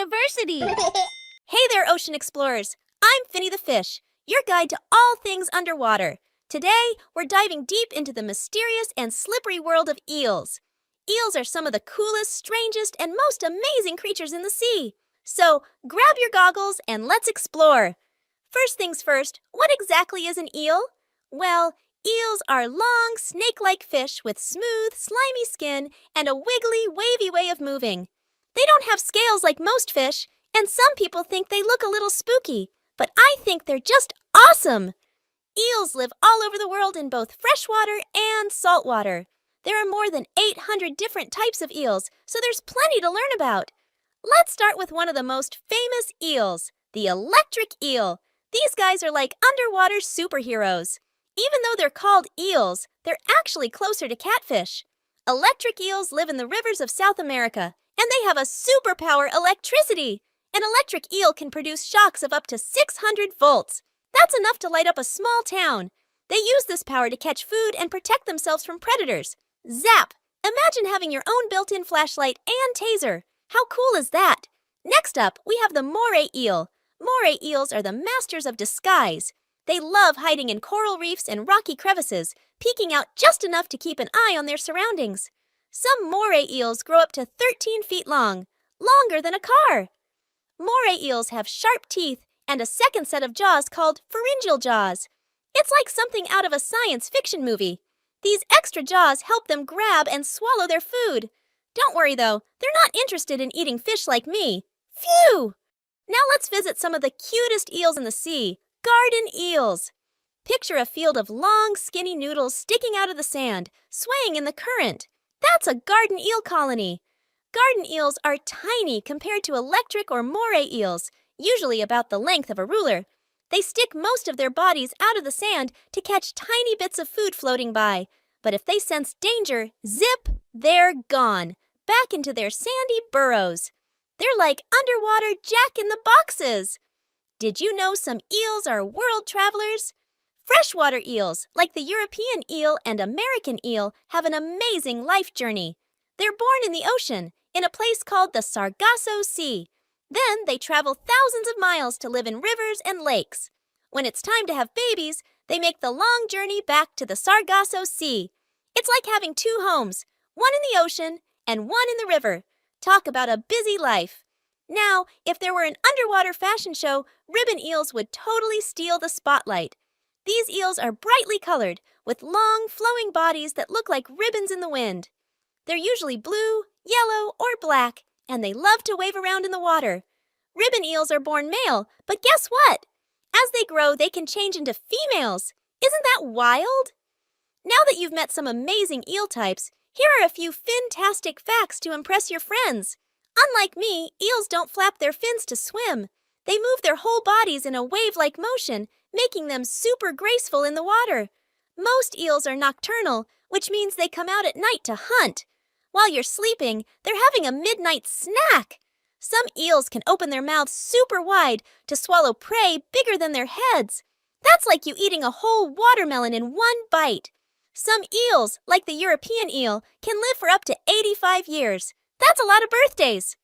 Dinouniversity! Hey there, ocean explorers! I'm Finny the Fish, your guide to all things underwater. Today, we're diving deep into the mysterious and slippery world of eels. Eels are some of the coolest, strangest, and most amazing creatures in the sea. So, grab your goggles and let's explore. First things first, what exactly is an eel? Well, eels are long, snake-like fish with smooth, slimy skin and a wiggly, wavy way of moving. They don't have scales like most fish, and some people think they look a little spooky, but I think they're just awesome. Eels live all over the world in both freshwater and saltwater. There are more than 800 different types of eels, so there's plenty to learn about. Let's start with one of the most famous eels, the electric eel. These guys are like underwater superheroes. Even though they're called eels, they're actually closer to catfish. Electric eels live in the rivers of South America, and they have a superpower, electricity. An electric eel can produce shocks of up to 600 volts. That's enough to light up a small town. They use this power to catch food and protect themselves from predators. Zap! Imagine having your own built-in flashlight and taser. How cool is that? Next up, we have the moray eel. Moray eels are the masters of disguise. They love hiding in coral reefs and rocky crevices, peeking out just enough to keep an eye on their surroundings. Some moray eels grow up to 13 feet long, longer than a car. Moray eels have sharp teeth and a second set of jaws called pharyngeal jaws. It's like something out of a science fiction movie. These extra jaws help them grab and swallow their food. Don't worry though, they're not interested in eating fish like me. Phew! Now let's visit some of the cutest eels in the sea, garden eels. Picture a field of long, skinny noodles sticking out of the sand, swaying in the current. That's a garden eel colony. Garden eels are tiny compared to electric or moray eels, usually about the length of a ruler. They stick most of their bodies out of the sand to catch tiny bits of food floating by. But if they sense danger, zip, they're gone, back into their sandy burrows. They're like underwater jack-in-the-boxes. Did you know some eels are world travelers? Freshwater eels, like the European eel and American eel, have an amazing life journey. They're born in the ocean, in a place called the Sargasso Sea. Then they travel thousands of miles to live in rivers and lakes. When it's time to have babies, they make the long journey back to the Sargasso Sea. It's like having two homes, one in the ocean and one in the river. Talk about a busy life. Now, if there were an underwater fashion show, ribbon eels would totally steal the spotlight. These eels are brightly colored, with long, flowing bodies that look like ribbons in the wind. They're usually blue, yellow, or black, and they love to wave around in the water. Ribbon eels are born male, but guess what? As they grow, they can change into females. Isn't that wild? Now that you've met some amazing eel types, here are a few fantastic facts to impress your friends. Unlike me, eels don't flap their fins to swim. They move their whole bodies in a wave-like motion, making them super graceful in the water. Most eels are nocturnal, which means they come out at night to hunt. While you're sleeping, they're having a midnight snack. Some eels can open their mouths super wide to swallow prey bigger than their heads. That's like you eating a whole watermelon in one bite. Some eels, like the European eel, can live for up to 85 years. That's a lot of birthdays.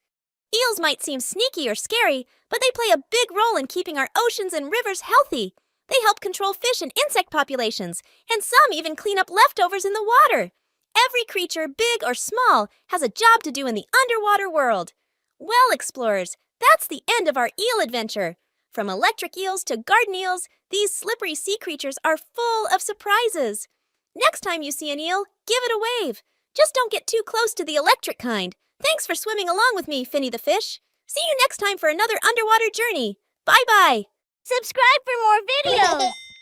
Eels might seem sneaky or scary, but they play a big role in keeping our oceans and rivers healthy. They help control fish and insect populations, and some even clean up leftovers in the water. Every creature, big or small, has a job to do in the underwater world. Well, explorers, that's the end of our eel adventure. From electric eels to garden eels, these slippery sea creatures are full of surprises. Next time you see an eel, give it a wave. Just don't get too close to the electric kind. Thanks for swimming along with me, Finny the Fish. See you next time for another underwater journey. Bye-bye. Subscribe for more videos!